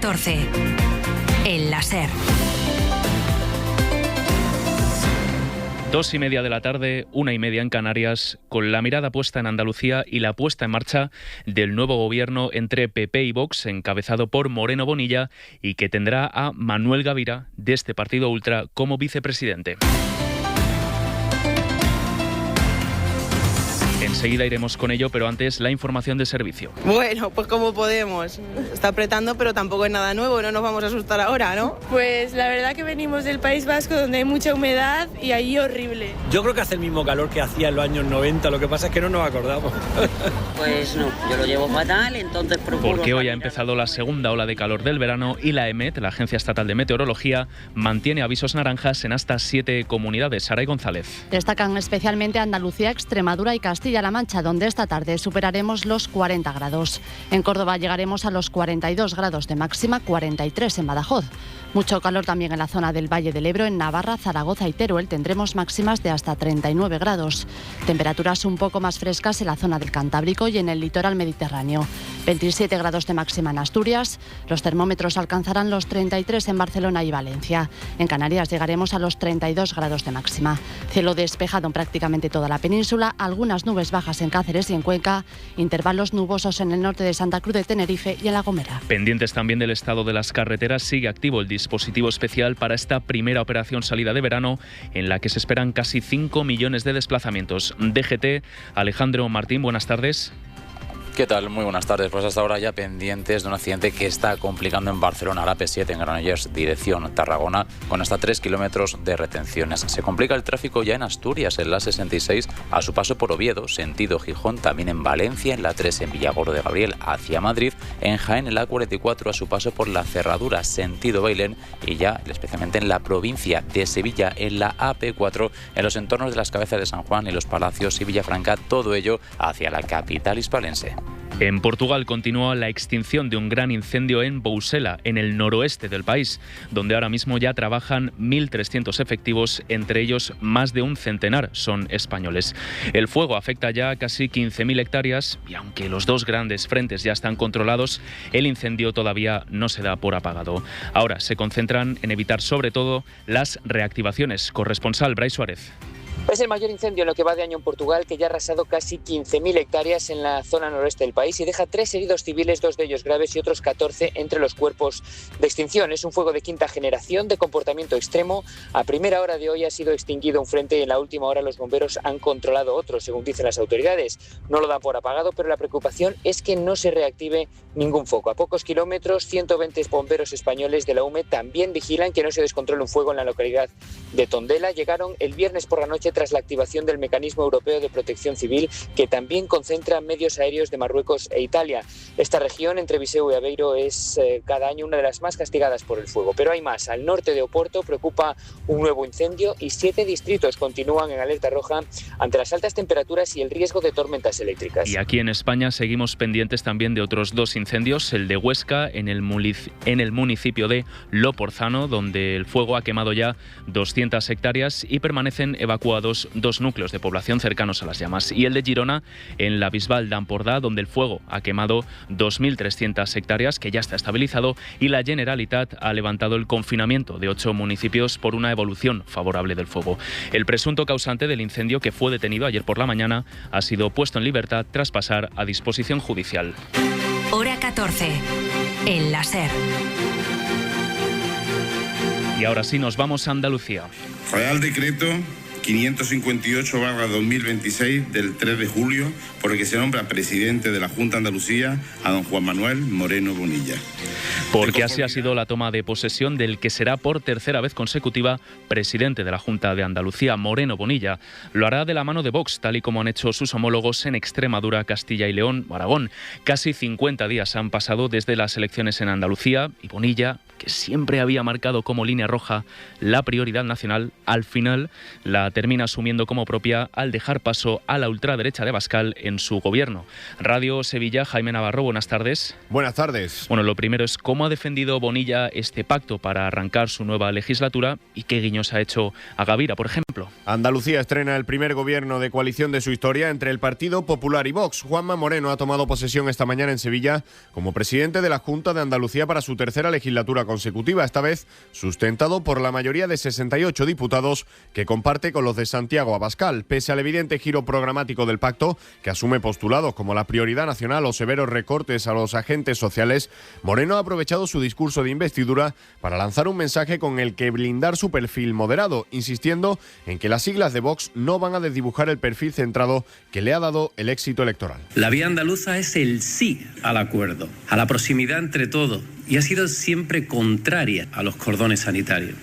14. El láser. 2:30 de la tarde, 1:30 en Canarias, con la mirada puesta en Andalucía y la puesta en marcha del nuevo gobierno entre PP y Vox, encabezado por Moreno Bonilla, y que tendrá a Manuel Gavira, de este partido ultra, como vicepresidente. Enseguida iremos con ello, pero antes la información de servicio. Bueno, pues como podemos. Está apretando, pero tampoco es nada nuevo, no nos vamos a asustar ahora, ¿no? Pues la verdad que venimos del País Vasco, donde hay mucha humedad y ahí horrible. Yo creo que hace el mismo calor que hacía en los años 90, lo que pasa es que no nos acordamos. Pues no, yo lo llevo fatal, entonces procuro... Porque hoy ha empezado la segunda ola de calor del verano y la EMET, la Agencia Estatal de Meteorología, mantiene avisos naranjas en hasta 7 comunidades. Saray González. Destacan especialmente Andalucía, Extremadura y Castilla-La Mancha, donde esta tarde superaremos los 40 grados. En Córdoba llegaremos a los 42 grados de máxima, 43 en Badajoz. Mucho calor también en la zona del Valle del Ebro, en Navarra, Zaragoza y Teruel tendremos máximas de hasta 39 grados. Temperaturas un poco más frescas en la zona del Cantábrico y en el litoral mediterráneo. 27 grados de máxima en Asturias. Los termómetros alcanzarán los 33 en Barcelona y Valencia. En Canarias llegaremos a los 32 grados de máxima. Cielo despejado en prácticamente toda la península, algunas nubes bajas en Cáceres y en Cuenca, intervalos nubosos en el norte de Santa Cruz de Tenerife y en La Gomera. Pendientes también del estado de las carreteras, sigue activo el dispositivo especial para esta primera operación salida de verano, en la que se esperan casi 5 millones de desplazamientos. DGT, Alejandro Martín, buenas tardes. ¿Qué tal? Muy buenas tardes. Pues hasta ahora ya pendientes de un accidente que está complicando en Barcelona, la P7 en Granollers, dirección Tarragona, con hasta 3 kilómetros de retenciones. Se complica el tráfico ya en Asturias, en la 66, a su paso por Oviedo, sentido Gijón, también en Valencia, en la 3 en Villagoro de Gabriel, hacia Madrid, en Jaén, en la 44, a su paso por la Cerradura, sentido Bailén, y ya especialmente en la provincia de Sevilla, en la AP4, en los entornos de las Cabezas de San Juan y los Palacios y Villafranca, todo ello hacia la capital hispalense. En Portugal continúa la extinción de un gran incendio en Bousela, en el noroeste del país, donde ahora mismo ya trabajan 1.300 efectivos, entre ellos más de un centenar son españoles. El fuego afecta ya a casi 15.000 hectáreas y aunque los dos grandes frentes ya están controlados, el incendio todavía no se da por apagado. Ahora se concentran en evitar sobre todo las reactivaciones. Corresponsal Brais Suárez. Es el mayor incendio en lo que va de año en Portugal, que ya ha arrasado casi 15.000 hectáreas en la zona noroeste del país y deja 3 heridos civiles, 2 de ellos graves y otros 14 entre los cuerpos de extinción. Es un fuego de quinta generación, de comportamiento extremo. A primera hora de hoy ha sido extinguido un frente y en la última hora los bomberos han controlado otro, según dicen las autoridades. No lo dan por apagado, pero la preocupación es que no se reactive ningún foco. A pocos kilómetros, 120 bomberos españoles de la UME también vigilan que no se descontrole un fuego en la localidad de Tondela. Llegaron el viernes por la noche tras la activación del Mecanismo Europeo de Protección Civil, que también concentra medios aéreos de Marruecos e Italia. Esta región, entre Viseu y Aveiro, es cada año una de las más castigadas por el fuego. Pero hay más. Al norte de Oporto preocupa un nuevo incendio y 7 distritos continúan en alerta roja ante las altas temperaturas y el riesgo de tormentas eléctricas. Y aquí en España seguimos pendientes también de otros 2 incendios, el de Huesca, en el municipio de Loporzano, donde el fuego ha quemado ya 200 hectáreas y permanecen evacuados 2 núcleos de población cercanos a las llamas, y el de Girona, en la Bisbal d'Empordà, donde el fuego ha quemado 2.300 hectáreas, que ya está estabilizado, y la Generalitat ha levantado el confinamiento de 8 municipios por una evolución favorable del fuego. El presunto causante del incendio, que fue detenido ayer por la mañana, ha sido puesto en libertad tras pasar a disposición judicial. Hora 14. El láser. Y ahora sí nos vamos a Andalucía. Real Decreto 558/2026 del 3 de julio, por el que se nombra presidente de la Junta de Andalucía a don Juan Manuel Moreno Bonilla. Porque así ha sido la toma de posesión del que será por tercera vez consecutiva presidente de la Junta de Andalucía, Moreno Bonilla. Lo hará de la mano de Vox, tal y como han hecho sus homólogos en Extremadura, Castilla y León o Aragón. Casi 50 días han pasado desde las elecciones en Andalucía y Bonilla, que siempre había marcado como línea roja la prioridad nacional, al final la termina asumiendo como propia al dejar paso a la ultraderecha de Abascal en su gobierno. Radio Sevilla, Jaime Navarro, buenas tardes. Buenas tardes. Bueno, lo primero es cómo ha defendido Bonilla este pacto para arrancar su nueva legislatura y qué guiños ha hecho a Gavira, por ejemplo. Andalucía estrena el primer gobierno de coalición de su historia entre el Partido Popular y Vox. Juanma Moreno ha tomado posesión esta mañana en Sevilla como presidente de la Junta de Andalucía para su tercera legislatura consecutiva, esta vez sustentado por la mayoría de 68 diputados que comparte con los de Santiago Abascal. Pese al evidente giro programático del pacto, que asume postulados como la prioridad nacional o severos recortes a los agentes sociales, Moreno ha aprovechado su discurso de investidura para lanzar un mensaje con el que blindar su perfil moderado, insistiendo en que las siglas de Vox no van a desdibujar el perfil centrado que le ha dado el éxito electoral. La vía andaluza es el sí al acuerdo, a la proximidad entre todos, y ha sido siempre contraria a los cordones sanitarios.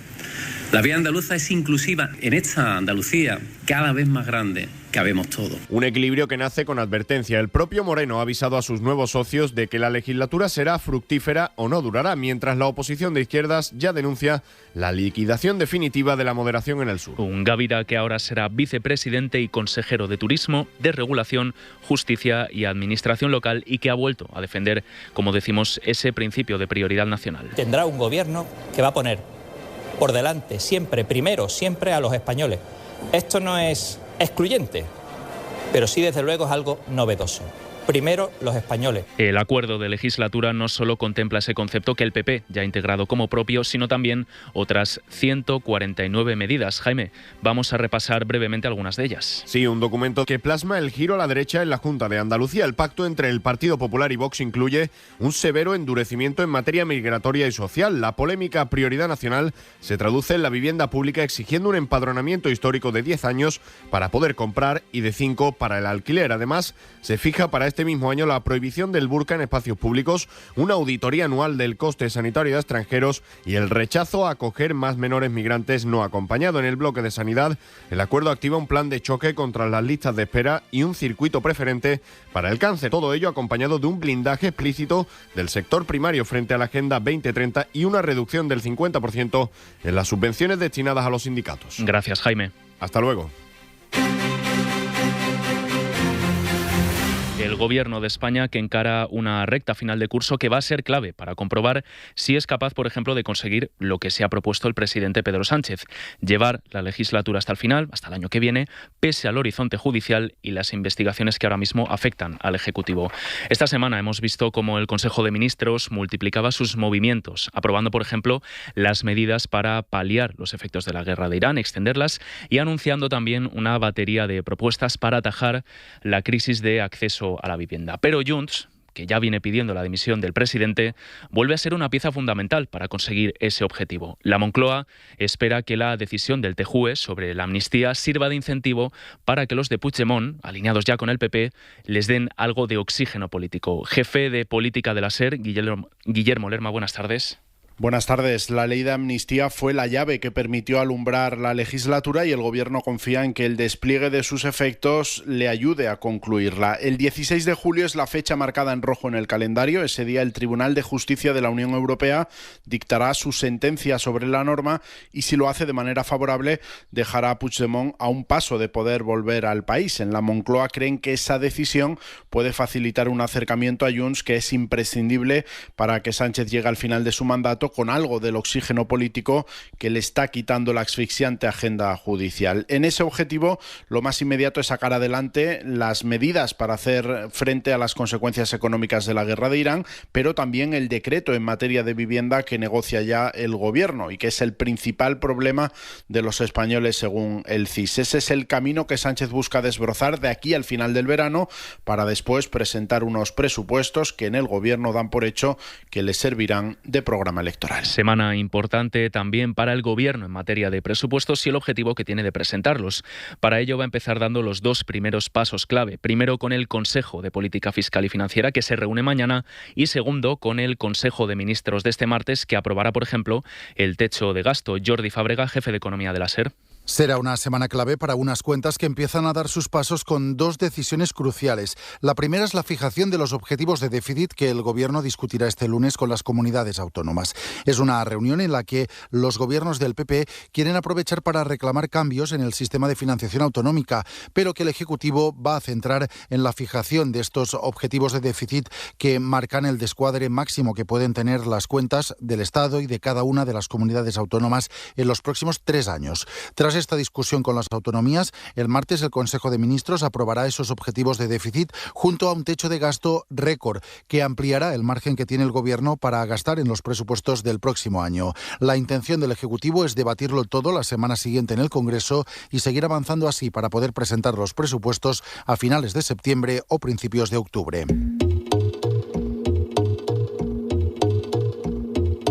La vía andaluza es inclusiva. En esta Andalucía, cada vez más grande, cabemos todos. Un equilibrio que nace con advertencia. El propio Moreno ha avisado a sus nuevos socios de que la legislatura será fructífera o no durará, mientras la oposición de izquierdas ya denuncia la liquidación definitiva de la moderación en el sur. Un Gavira que ahora será vicepresidente y consejero de Turismo, de Regulación, Justicia y Administración Local y que ha vuelto a defender, como decimos, ese principio de prioridad nacional. Tendrá un gobierno que va a poner por delante siempre, primero, siempre a los españoles. Esto no es excluyente, pero sí desde luego es algo novedoso. Primero, los españoles. El acuerdo de legislatura no solo contempla ese concepto que el PP ya ha integrado como propio, sino también otras 149 medidas. Jaime, vamos a repasar brevemente algunas de ellas. Sí, un documento que plasma el giro a la derecha en la Junta de Andalucía. El pacto entre el Partido Popular y Vox incluye un severo endurecimiento en materia migratoria y social. La polémica prioridad nacional se traduce en la vivienda pública, exigiendo un empadronamiento histórico de 10 años para poder comprar y de 5 para el alquiler. Además, se fija para este mismo año la prohibición del burka en espacios públicos, una auditoría anual del coste sanitario de extranjeros y el rechazo a acoger más menores migrantes no acompañados. En el bloque de sanidad, el acuerdo activa un plan de choque contra las listas de espera y un circuito preferente para el cáncer. Todo ello acompañado de un blindaje explícito del sector primario frente a la Agenda 2030 y una reducción del 50% en las subvenciones destinadas a los sindicatos. Gracias, Jaime. Hasta luego. El Gobierno de España que encara una recta final de curso que va a ser clave para comprobar si es capaz, por ejemplo, de conseguir lo que se ha propuesto el presidente Pedro Sánchez, llevar la legislatura hasta el final, hasta el año que viene, pese al horizonte judicial y las investigaciones que ahora mismo afectan al Ejecutivo. Esta semana hemos visto cómo el Consejo de Ministros multiplicaba sus movimientos, aprobando, por ejemplo, las medidas para paliar los efectos de la guerra de Irán, extenderlas y anunciando también una batería de propuestas para atajar la crisis de acceso a la vivienda. Pero Junts, que ya viene pidiendo la dimisión del presidente, vuelve a ser una pieza fundamental para conseguir ese objetivo. La Moncloa espera que la decisión del TJUE sobre la amnistía sirva de incentivo para que los de Puigdemont, alineados ya con el PP, les den algo de oxígeno político. Jefe de política de la SER, Guillermo Lerma, buenas tardes. Buenas tardes. La ley de amnistía fue la llave que permitió alumbrar la legislatura y el Gobierno confía en que el despliegue de sus efectos le ayude a concluirla. El 16 de julio es la fecha marcada en rojo en el calendario. Ese día el Tribunal de Justicia de la Unión Europea dictará su sentencia sobre la norma y si lo hace de manera favorable dejará a Puigdemont a un paso de poder volver al país. En la Moncloa creen que esa decisión puede facilitar un acercamiento a Junts que es imprescindible para que Sánchez llegue al final de su mandato con algo del oxígeno político que le está quitando la asfixiante agenda judicial. En ese objetivo, lo más inmediato es sacar adelante las medidas para hacer frente a las consecuencias económicas de la guerra de Irán, pero también el decreto en materia de vivienda que negocia ya el Gobierno y que es el principal problema de los españoles según el CIS. Ese es el camino que Sánchez busca desbrozar de aquí al final del verano para después presentar unos presupuestos que en el Gobierno dan por hecho que les servirán de programa electoral. Semana importante también para el Gobierno en materia de presupuestos y el objetivo que tiene de presentarlos. Para ello va a empezar dando los dos primeros pasos clave. Primero con el Consejo de Política Fiscal y Financiera que se reúne mañana y segundo con el Consejo de Ministros de este martes que aprobará, por ejemplo, el techo de gasto. Jordi Fábrega, jefe de Economía de la SER. Será una semana clave para unas cuentas que empiezan a dar sus pasos con dos decisiones cruciales. La primera es la fijación de los objetivos de déficit que el Gobierno discutirá este lunes con las comunidades autónomas. Es una reunión en la que los gobiernos del PP quieren aprovechar para reclamar cambios en el sistema de financiación autonómica, pero que el Ejecutivo va a centrar en la fijación de estos objetivos de déficit que marcan el descuadre máximo que pueden tener las cuentas del Estado y de cada una de las comunidades autónomas en los próximos 3 años. Tras esta discusión con las autonomías, el martes el Consejo de Ministros aprobará esos objetivos de déficit junto a un techo de gasto récord que ampliará el margen que tiene el Gobierno para gastar en los presupuestos del próximo año. La intención del Ejecutivo es debatirlo todo la semana siguiente en el Congreso y seguir avanzando así para poder presentar los presupuestos a finales de septiembre o principios de octubre.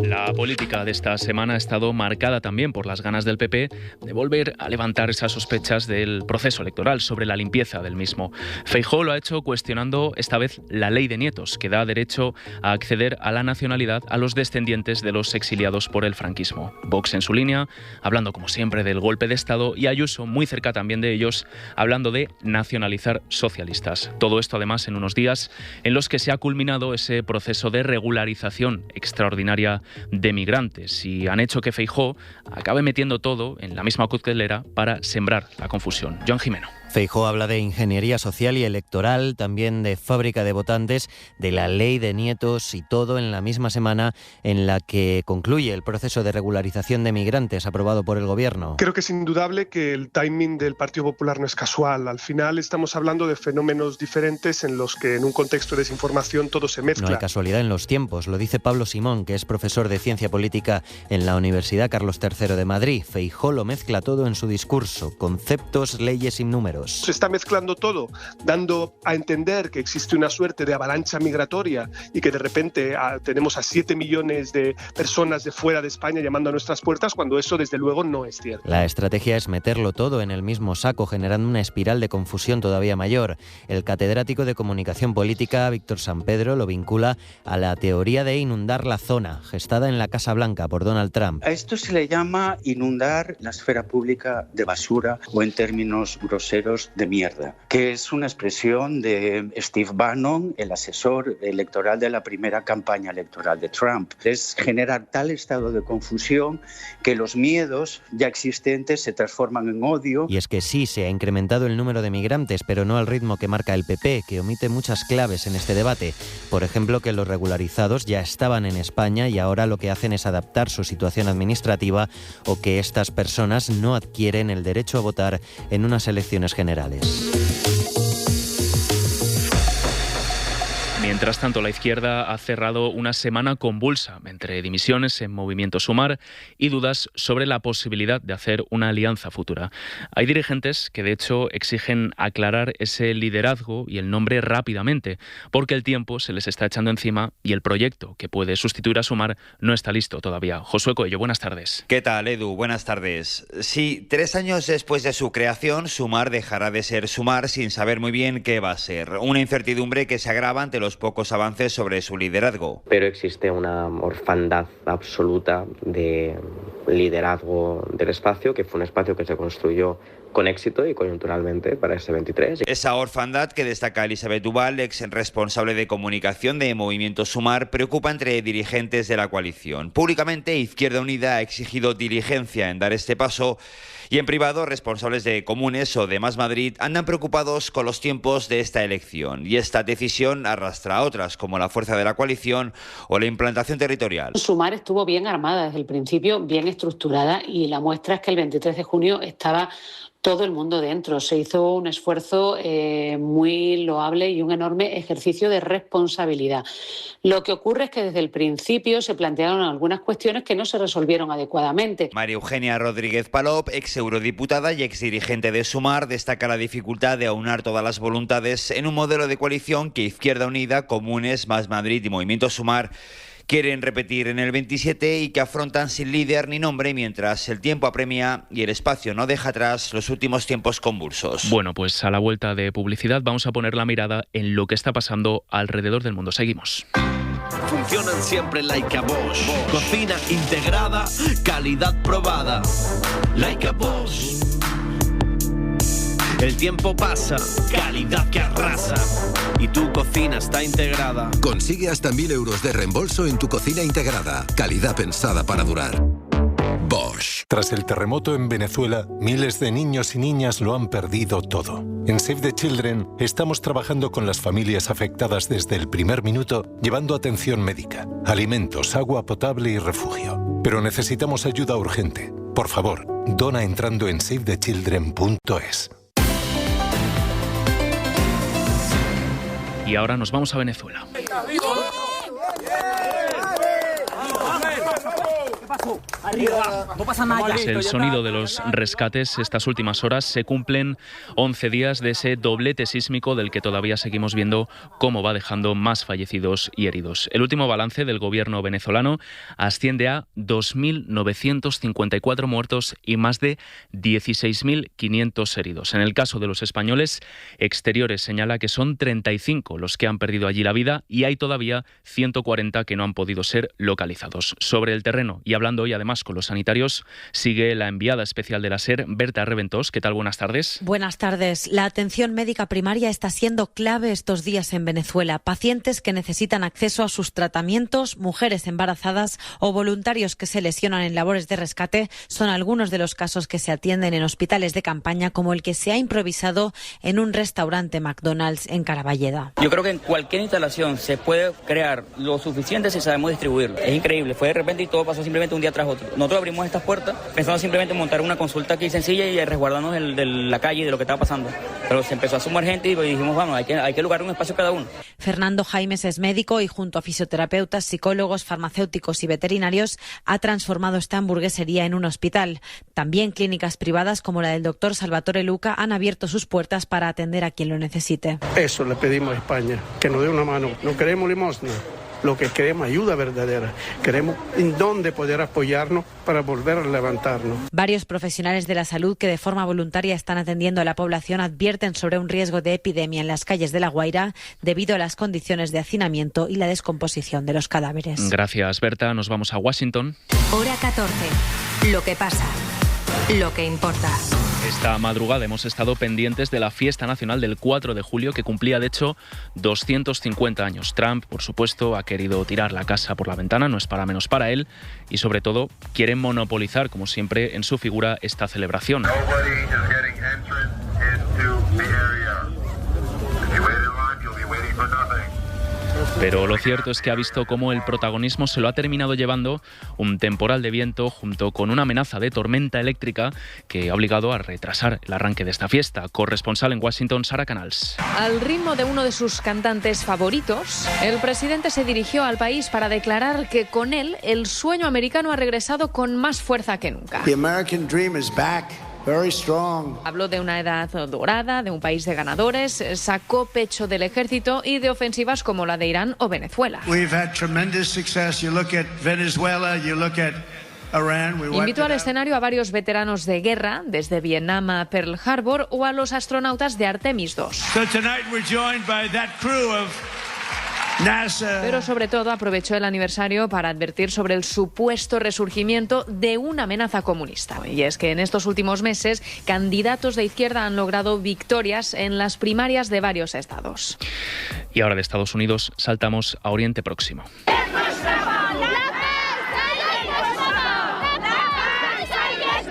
La política de esta semana ha estado marcada también por las ganas del PP de volver a levantar esas sospechas del proceso electoral sobre la limpieza del mismo. Feijóo lo ha hecho cuestionando esta vez la ley de nietos, que da derecho a acceder a la nacionalidad a los descendientes de los exiliados por el franquismo. Vox en su línea, hablando como siempre del golpe de Estado, y Ayuso, muy cerca también de ellos, hablando de nacionalizar socialistas. Todo esto además en unos días en los que se ha culminado ese proceso de regularización extraordinaria de migrantes y han hecho que Feijóo acabe metiendo todo en la misma coctelera para sembrar la confusión. Joan Jimeno. Feijóo habla de ingeniería social y electoral, también de fábrica de votantes, de la ley de nietos y todo en la misma semana en la que concluye el proceso de regularización de migrantes aprobado por el Gobierno. Creo que es indudable que el timing del Partido Popular no es casual. Al final estamos hablando de fenómenos diferentes en los que en un contexto de desinformación todo se mezcla. No hay casualidad en los tiempos, lo dice Pablo Simón, que es profesor de Ciencia Política en la Universidad Carlos III de Madrid. Feijóo lo mezcla todo en su discurso, conceptos, leyes y números. Se está mezclando todo, dando a entender que existe una suerte de avalancha migratoria y que de repente tenemos a 7 millones de personas de fuera de España llamando a nuestras puertas, cuando eso desde luego no es cierto. La estrategia es meterlo todo en el mismo saco, generando una espiral de confusión todavía mayor. El catedrático de Comunicación Política, Víctor Sampedro, lo vincula a la teoría de inundar la zona, gestada en la Casa Blanca por Donald Trump. A esto se le llama inundar la esfera pública de basura o, en términos groseros, de mierda, que es una expresión de Steve Bannon, el asesor electoral de la primera campaña electoral de Trump. Es generar tal estado de confusión que los miedos ya existentes se transforman en odio. Y es que sí, se ha incrementado el número de migrantes, pero no al ritmo que marca el PP, que omite muchas claves en este debate. Por ejemplo, que los regularizados ya estaban en España y ahora lo que hacen es adaptar su situación administrativa, o que estas personas no adquieren el derecho a votar en unas elecciones generales. Mientras tanto, la izquierda ha cerrado una semana convulsa entre dimisiones en Movimiento Sumar y dudas sobre la posibilidad de hacer una alianza futura. Hay dirigentes que, de hecho, exigen aclarar ese liderazgo y el nombre rápidamente, porque el tiempo se les está echando encima y el proyecto que puede sustituir a Sumar no está listo todavía. Josué Coello, buenas tardes. ¿Qué tal, Edu? Buenas tardes. Sí, 3 años después de su creación, Sumar dejará de ser Sumar sin saber muy bien qué va a ser. Una incertidumbre que se agrava ante los pocos avances sobre su liderazgo. Pero existe una orfandad absoluta de liderazgo del espacio, que fue un espacio que se construyó con éxito y coyunturalmente para ese 23. Esa orfandad que destaca Elisabeth Duval, ex responsable de comunicación de Movimiento Sumar, preocupa entre dirigentes de la coalición. Públicamente, Izquierda Unida ha exigido diligencia en dar este paso y en privado, responsables de Comunes o de Más Madrid andan preocupados con los tiempos de esta elección. Y esta decisión arrastra a otras, como la fuerza de la coalición o la implantación territorial. Sumar estuvo bien armada desde el principio, bien estructurada, y la muestra es que el 23 de junio estaba todo el mundo dentro. Se hizo un esfuerzo muy loable y un enorme ejercicio de responsabilidad. Lo que ocurre es que desde el principio se plantearon algunas cuestiones que no se resolvieron adecuadamente. María Eugenia Rodríguez Palop, ex eurodiputada y ex dirigente de Sumar, destaca la dificultad de aunar todas las voluntades en un modelo de coalición que Izquierda Unida, Comunes, Más Madrid y Movimiento Sumar quieren repetir en el 27 y que afrontan sin líder ni nombre mientras el tiempo apremia y el espacio no deja atrás los últimos tiempos convulsos. Bueno, pues a la vuelta de publicidad vamos a poner la mirada en lo que está pasando alrededor del mundo. Seguimos. funcionan siempre like a Bosch. Cocina integrada, calidad probada. Like a Bosch. El tiempo pasa, calidad que arrasa. Y tu cocina está integrada. Consigue hasta 1.000 euros de reembolso en tu cocina integrada. Calidad pensada para durar. Bosch. Tras el terremoto en Venezuela, miles de niños y niñas lo han perdido todo. En Save the Children estamos trabajando con las familias afectadas desde el primer minuto, llevando atención médica, alimentos, agua potable y refugio. Pero necesitamos ayuda urgente. Por favor, dona entrando en savethechildren.es. Y ahora nos vamos a Venezuela. Es el sonido de los rescates. Estas últimas horas se cumplen 11 días de ese doblete sísmico del que todavía seguimos viendo cómo va dejando más fallecidos y heridos. El último balance del gobierno venezolano asciende a 2.954 muertos y más de 16.500 heridos. En el caso de los españoles, Exteriores señala que son 35 los que han perdido allí la vida y hay todavía 140 que no han podido ser localizados. Sobre el terreno y hablando hoy además con los sanitarios, sigue la enviada especial de la SER, Berta Reventós. ¿Qué tal? Buenas tardes. Buenas tardes. La atención médica primaria está siendo clave estos días en Venezuela. Pacientes que necesitan acceso a sus tratamientos, mujeres embarazadas o voluntarios que se lesionan en labores de rescate son algunos de los casos que se atienden en hospitales de campaña, como el que se ha improvisado en un restaurante McDonald's en Caraballeda. Yo creo que en cualquier instalación se puede crear lo suficiente si sabemos distribuirlo. Es increíble, fue de repente y todo pasó simplemente un día tras otro. Nosotros abrimos estas puertas pensando simplemente en montar una consulta aquí sencilla y resguardarnos de la calle y de lo que estaba pasando. Pero se empezó a sumar gente y dijimos, vamos, hay que lograr un espacio cada uno. Fernando Jaimes es médico y junto a fisioterapeutas, psicólogos, farmacéuticos y veterinarios ha transformado esta hamburguesería en un hospital. También clínicas privadas como la del doctor Salvatore Luca han abierto sus puertas para atender a quien lo necesite. Eso le pedimos a España, que nos dé una mano. No queremos limosna. Lo que queremos ayuda verdadera. Queremos en dónde poder apoyarnos para volver a levantarnos. Varios profesionales de la salud que de forma voluntaria están atendiendo a la población advierten sobre un riesgo de epidemia en las calles de La Guaira debido a las condiciones de hacinamiento y la descomposición de los cadáveres. Gracias, Berta. Nos vamos a Washington. Hora 14. Lo que pasa. Lo que importa. Esta madrugada hemos estado pendientes de la fiesta nacional del 4 de julio, que cumplía, de hecho, 250 años. Trump, por supuesto, ha querido tirar la casa por la ventana, no es para menos para él, y sobre todo quiere monopolizar, como siempre, en su figura esta celebración. Pero lo cierto es que ha visto cómo el protagonismo se lo ha terminado llevando un temporal de viento junto con una amenaza de tormenta eléctrica que ha obligado a retrasar el arranque de esta fiesta. Corresponsal en Washington, Sara Canals. Al ritmo de uno de sus cantantes favoritos, el presidente se dirigió al país para declarar que con él el sueño americano ha regresado con más fuerza que nunca. The American dream is back. Very strong. Habló de una edad dorada, de un país de ganadores, sacó pecho del ejército y de ofensivas como la de Irán o Venezuela. We've had tremendous success. You look at Venezuela, you look at Iran. Invitó al escenario a varios veteranos de guerra, desde Vietnam a Pearl Harbor, o a los astronautas de Artemis II. So tonight we're joined by that crew of NASA. Pero sobre todo aprovechó el aniversario para advertir sobre el supuesto resurgimiento de una amenaza comunista. Y es que en estos últimos meses, candidatos de izquierda han logrado victorias en las primarias de varios estados. Y ahora de Estados Unidos saltamos a Oriente Próximo.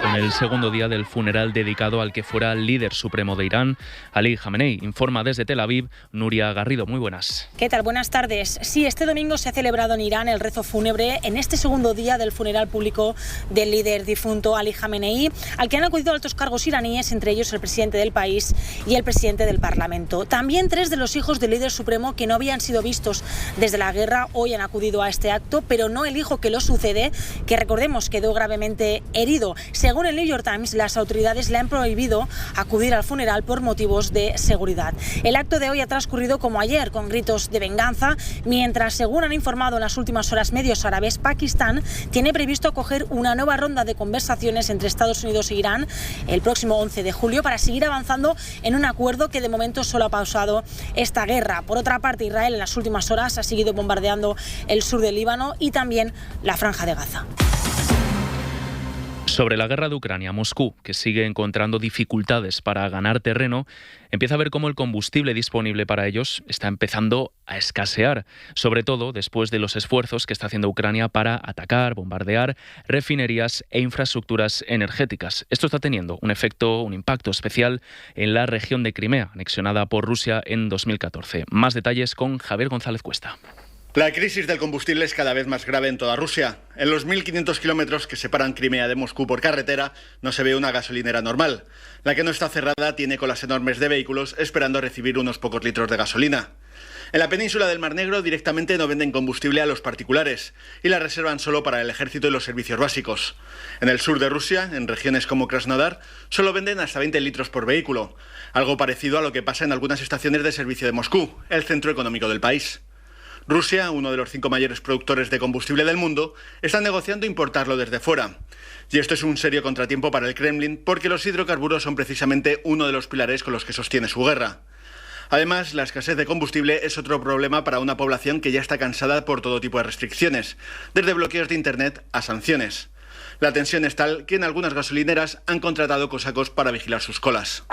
En el segundo día del funeral dedicado al que fuera líder supremo de Irán, Ali Khamenei, informa desde Tel Aviv Nuria Garrido. Muy buenas. ¿Qué tal? Buenas tardes. Sí, este domingo se ha celebrado en Irán el rezo fúnebre en este segundo día del funeral público del líder difunto Ali Khamenei, al que han acudido altos cargos iraníes, entre ellos el presidente del país y el presidente del Parlamento. También 3 de los hijos del líder supremo que no habían sido vistos desde la guerra hoy han acudido a este acto, pero no el hijo que lo sucede, que recordemos quedó gravemente herido. Según el New York Times, las autoridades le han prohibido acudir al funeral por motivos de seguridad. El acto de hoy ha transcurrido como ayer, con gritos de venganza, mientras, según han informado en las últimas horas medios árabes, Pakistán tiene previsto acoger una nueva ronda de conversaciones entre Estados Unidos e Irán el próximo 11 de julio para seguir avanzando en un acuerdo que de momento solo ha pausado esta guerra. Por otra parte, Israel en las últimas horas ha seguido bombardeando el sur del Líbano y también la Franja de Gaza. Sobre la guerra de Ucrania, Moscú, que sigue encontrando dificultades para ganar terreno, empieza a ver cómo el combustible disponible para ellos está empezando a escasear, sobre todo después de los esfuerzos que está haciendo Ucrania para atacar, bombardear refinerías e infraestructuras energéticas. Esto está teniendo un impacto especial en la región de Crimea, anexionada por Rusia en 2014. Más detalles con Javier González Cuesta. La crisis del combustible es cada vez más grave en toda Rusia. En los 1.500 kilómetros que separan Crimea de Moscú por carretera no se ve una gasolinera normal. La que no está cerrada tiene colas enormes de vehículos esperando recibir unos pocos litros de gasolina. En la península del Mar Negro directamente no venden combustible a los particulares y la reservan solo para el ejército y los servicios básicos. En el sur de Rusia, en regiones como Krasnodar, solo venden hasta 20 litros por vehículo, algo parecido a lo que pasa en algunas estaciones de servicio de Moscú, el centro económico del país. Rusia, uno de los 5 mayores productores de combustible del mundo, está negociando importarlo desde fuera. Y esto es un serio contratiempo para el Kremlin porque los hidrocarburos son precisamente uno de los pilares con los que sostiene su guerra. Además, la escasez de combustible es otro problema para una población que ya está cansada por todo tipo de restricciones, desde bloqueos de Internet a sanciones. La tensión es tal que en algunas gasolineras han contratado cosacos para vigilar sus colas.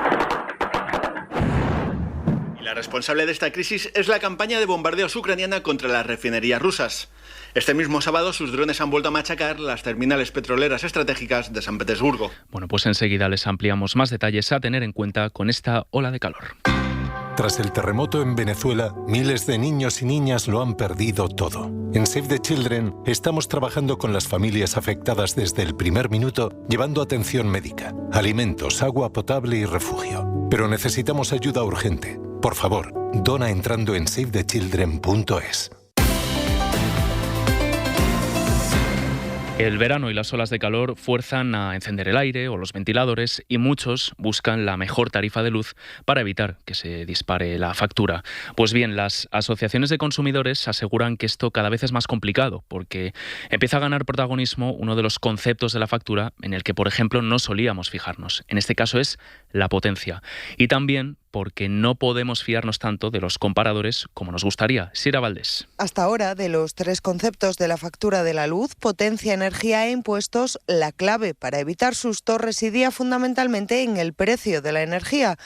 La responsable de esta crisis es la campaña de bombardeos ucraniana contra las refinerías rusas. Este mismo sábado sus drones han vuelto a machacar las terminales petroleras estratégicas de San Petersburgo. Bueno, pues enseguida les ampliamos más detalles a tener en cuenta con esta ola de calor. Tras el terremoto en Venezuela, miles de niños y niñas lo han perdido todo. En Save the Children estamos trabajando con las familias afectadas desde el primer minuto, llevando atención médica, alimentos, agua potable y refugio. Pero necesitamos ayuda urgente. Por favor, dona entrando en savethechildren.es. El verano y las olas de calor fuerzan a encender el aire o los ventiladores y muchos buscan la mejor tarifa de luz para evitar que se dispare la factura. Pues bien, las asociaciones de consumidores aseguran que esto cada vez es más complicado porque empieza a ganar protagonismo uno de los conceptos de la factura en el que, por ejemplo, no solíamos fijarnos. En este caso es la potencia. Y también porque no podemos fiarnos tanto de los comparadores como nos gustaría. Sira Valdés. Hasta ahora, de los 3 conceptos de la factura de la luz, potencia, energía e impuestos, la clave para evitar sustos residía fundamentalmente en el precio de la energía.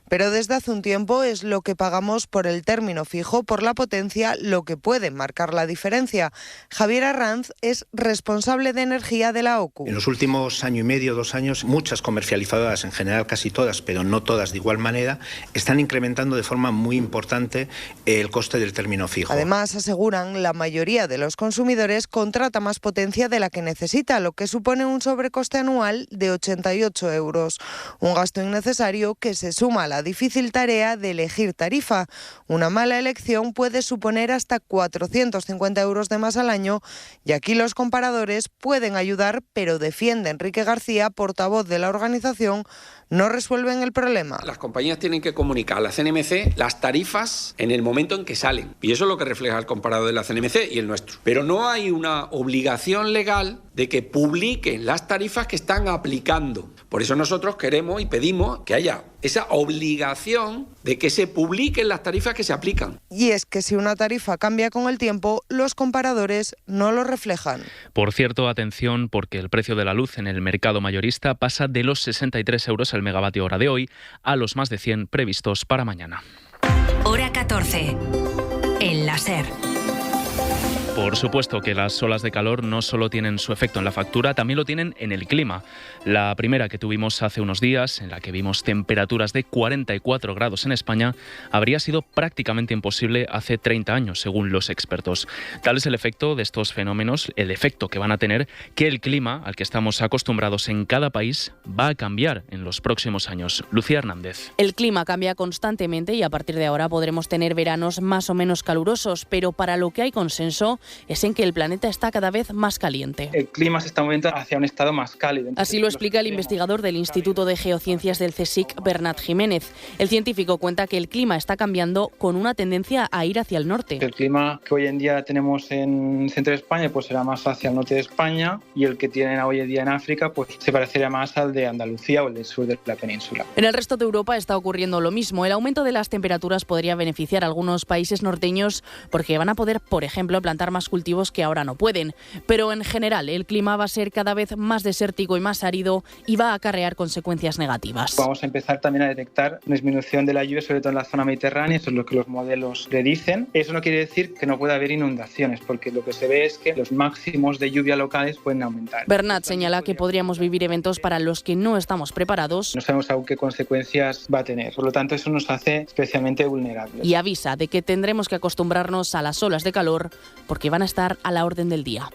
Pero desde hace un tiempo es lo que pagamos por el término fijo, por la potencia, lo que puede marcar la diferencia. Javier Arranz es responsable de energía de la OCU. En los últimos año y medio, 2 años, muchas comercializadoras, en general casi todas, pero no todas de igual manera, están incrementando de forma muy importante el coste del término fijo. Además, aseguran, la mayoría de los consumidores contrata más potencia de la que necesita, lo que supone un sobrecoste anual de 88 euros. Un gasto innecesario que se suma a la difícil tarea de elegir tarifa. Una mala elección puede suponer hasta 450 euros de más al año y aquí los comparadores pueden ayudar, pero defiende Enrique García, portavoz de la organización, no resuelven el problema. Las compañías tienen que comunicar a la CNMC las tarifas en el momento en que salen y eso es lo que refleja el comparador de la CNMC y el nuestro. Pero no hay una obligación legal de que publiquen las tarifas que están aplicando. Por eso nosotros queremos y pedimos que haya esa obligación de que se publiquen las tarifas que se aplican. Y es que si una tarifa cambia con el tiempo, los comparadores no lo reflejan. Por cierto, atención, porque el precio de la luz en el mercado mayorista pasa de los 63 euros el megavatio hora de hoy a los más de 100 previstos para mañana. Hora 14. El láser. Por supuesto que las olas de calor no solo tienen su efecto en la factura, también lo tienen en el clima. La primera que tuvimos hace unos días, en la que vimos temperaturas de 44 grados en España, habría sido prácticamente imposible hace 30 años, según los expertos. Tal es el efecto de estos fenómenos, el efecto que van a tener, que el clima al que estamos acostumbrados en cada país va a cambiar en los próximos años. Lucía Hernández. El clima cambia constantemente y a partir de ahora podremos tener veranos más o menos calurosos, pero para lo que hay consenso es en que el planeta está cada vez más caliente. El clima se está moviendo hacia un estado más cálido. Así lo explica el investigador del Instituto de Geociencias del CSIC, Bernat Jiménez. El científico cuenta que el clima está cambiando con una tendencia a ir hacia el norte. El clima que hoy en día tenemos en el centro de España pues será más hacia el norte de España, y el que tienen hoy en día en África pues se parecería más al de Andalucía o el del sur de la península. En el resto de Europa está ocurriendo lo mismo. El aumento de las temperaturas podría beneficiar a algunos países norteños porque van a poder, por ejemplo, plantar más cultivos que ahora no pueden. Pero en general el clima va a ser cada vez más desértico y más árido y va a acarrear consecuencias negativas. Vamos a empezar también a detectar una disminución de la lluvia, sobre todo en la zona mediterránea. Eso es lo que los modelos predicen. Eso no quiere decir que no pueda haber inundaciones, porque lo que se ve es que los máximos de lluvia locales pueden aumentar. Bernat señala que podríamos vivir eventos para los que no estamos preparados. No sabemos aún qué consecuencias va a tener. Por lo tanto, eso nos hace especialmente vulnerables. Y avisa de que tendremos que acostumbrarnos a las olas de calor porque van a estar a la orden del día.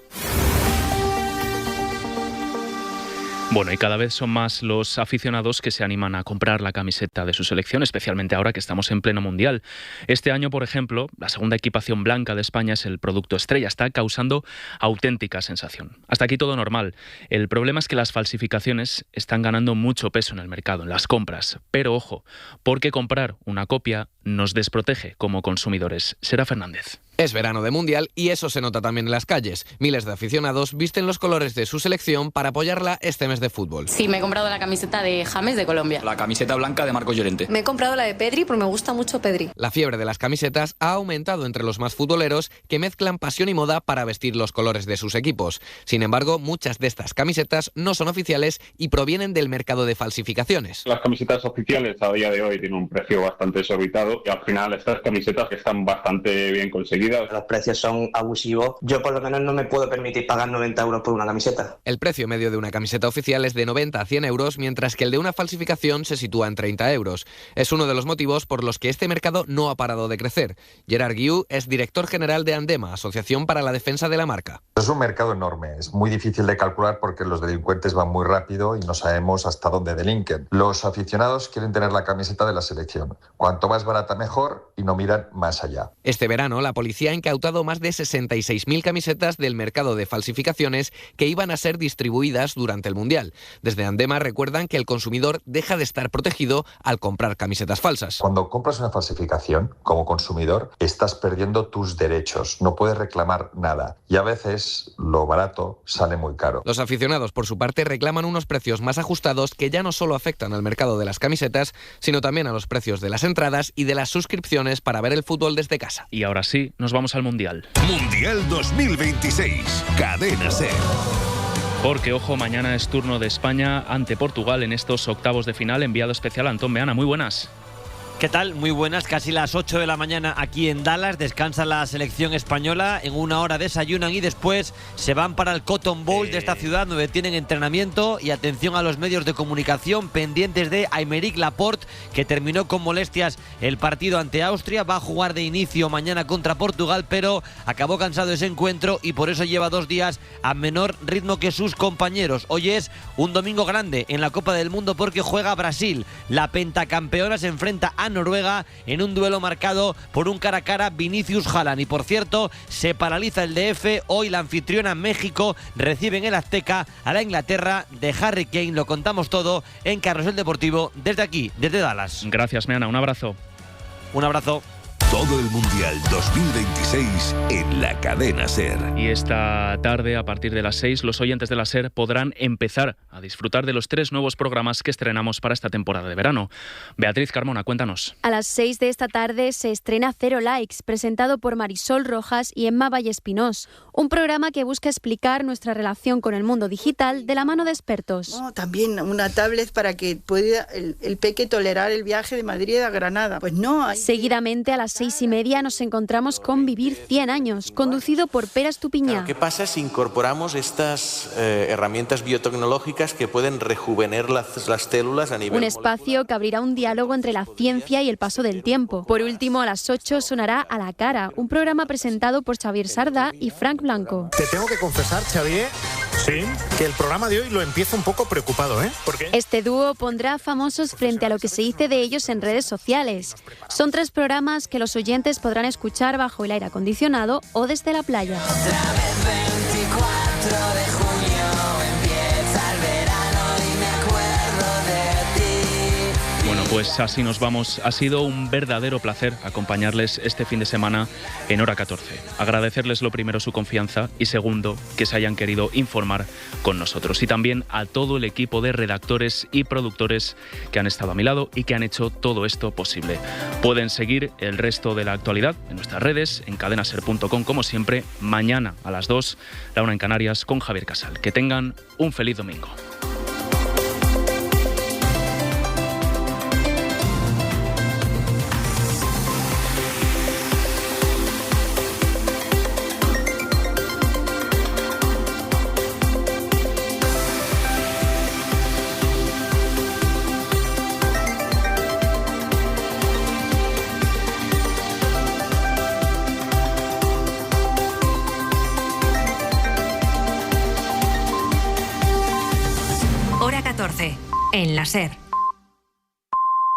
Bueno, y cada vez son más los aficionados que se animan a comprar la camiseta de su selección, especialmente ahora que estamos en pleno mundial. Este año, por ejemplo, la segunda equipación blanca de España es el producto estrella. Está causando auténtica sensación. Hasta aquí todo normal. El problema es que las falsificaciones están ganando mucho peso en el mercado, en las compras. Pero ojo, porque comprar una copia nos desprotege como consumidores. Sera Fernández. Es verano de Mundial y eso se nota también en las calles. Miles de aficionados visten los colores de su selección para apoyarla este mes de fútbol. Sí, me he comprado la camiseta de James de Colombia. La camiseta blanca de Marcos Llorente. Me he comprado la de Pedri porque me gusta mucho Pedri. La fiebre de las camisetas ha aumentado entre los más futboleros que mezclan pasión y moda para vestir los colores de sus equipos. Sin embargo, muchas de estas camisetas no son oficiales y provienen del mercado de falsificaciones. Las camisetas oficiales a día de hoy tienen un precio bastante exorbitado y al final estas camisetas que están bastante bien conseguidas. Los precios son abusivos. Yo por lo menos no me puedo permitir pagar 90 euros por una camiseta. El precio medio de una camiseta oficial es de 90 a 100 euros, mientras que el de una falsificación se sitúa en 30 euros. Es uno de los motivos por los que este mercado no ha parado de crecer. Gerard Guiu es director general de Andema, Asociación para la Defensa de la Marca. Es un mercado enorme, es muy difícil de calcular porque los delincuentes van muy rápido y no sabemos hasta dónde delinquen. Los aficionados quieren tener la camiseta de la selección. Cuanto más barata mejor y no miran más allá. Este verano la policía ha incautado más de 66.000 camisetas del mercado de falsificaciones que iban a ser distribuidas durante el Mundial. Desde Andema recuerdan que el consumidor deja de estar protegido al comprar camisetas falsas. Cuando compras una falsificación, como consumidor, estás perdiendo tus derechos, no puedes reclamar nada y a veces lo barato sale muy caro. Los aficionados, por su parte, reclaman unos precios más ajustados que ya no solo afectan al mercado de las camisetas, sino también a los precios de las entradas y de las suscripciones para ver el fútbol desde casa. Y ahora sí, nos vamos al Mundial. Mundial 2026, Cadena SER. Porque, ojo, mañana es turno de España ante Portugal en estos octavos de final. Enviado especial Antón Meana, muy buenas. ¿Qué tal? Muy buenas, casi las 8 de la mañana aquí en Dallas. Descansa la selección española, en una hora desayunan y después se van para el Cotton Bowl de esta ciudad donde tienen entrenamiento. Y atención a los medios de comunicación pendientes de Aymeric Laporte, que terminó con molestias el partido ante Austria. Va a jugar de inicio mañana contra Portugal, pero acabó cansado ese encuentro y por eso lleva 2 días a menor ritmo que sus compañeros. Hoy es un domingo grande en la Copa del Mundo porque juega Brasil. La pentacampeona se enfrenta a Noruega en un duelo marcado por un cara a cara Vinicius Haaland. Y por cierto, se paraliza el DF. Hoy la anfitriona México recibe en el Azteca a la Inglaterra de Harry Kane. Lo contamos todo en Carrusel Deportivo desde aquí, desde Dallas. Gracias, Meana. Un abrazo. Un abrazo. Todo el Mundial 2026 en la Cadena SER. Y esta tarde, a partir de las 6, los oyentes de la SER podrán empezar a disfrutar de los 3 nuevos programas que estrenamos para esta temporada de verano. Beatriz Carmona, cuéntanos. A las 6 de esta tarde se estrena Cero Likes, presentado por Marisol Rojas y Emma Vallespinós. Un programa que busca explicar nuestra relación con el mundo digital de la mano de expertos. También una tablet para que pueda el peque tolerar el viaje de Madrid a Granada. Pues no. Seguidamente, a las 6:30 nos encontramos con Vivir 100 años, conducido por Pere Estupiñán. ¿Qué pasa si incorporamos estas herramientas biotecnológicas que pueden rejuvenecer las células a nivel Un espacio que abrirá un diálogo entre la ciencia y el paso del tiempo. Por último, a las 8 sonará A la Cara, un programa presentado por Xavier Sardá y Frank Blanco. Te tengo que confesar, Xavier, Sí, que el programa de hoy lo empiezo un poco preocupado, ¿eh? ¿Por qué? Este dúo pondrá a famosos frente a lo que se dice de ellos en redes sociales. Son 3 programas que los oyentes podrán escuchar bajo el aire acondicionado o desde la playa. Otra vez 24 de junio empieza el verano y me acuerdo de ti. Bueno, pues así nos vamos. Ha sido un verdadero placer acompañarles este fin de semana en Hora 14. Agradecerles lo primero su confianza y segundo que se hayan querido informar con nosotros. Y también a todo el equipo de redactores y productores que han estado a mi lado y que han hecho todo esto posible. Pueden seguir el resto de la actualidad en nuestras redes, en cadenaser.com como siempre. Mañana a las 2, la 1 en Canarias con Javier Casal. Que tengan un feliz domingo. Hora 14, en la SER.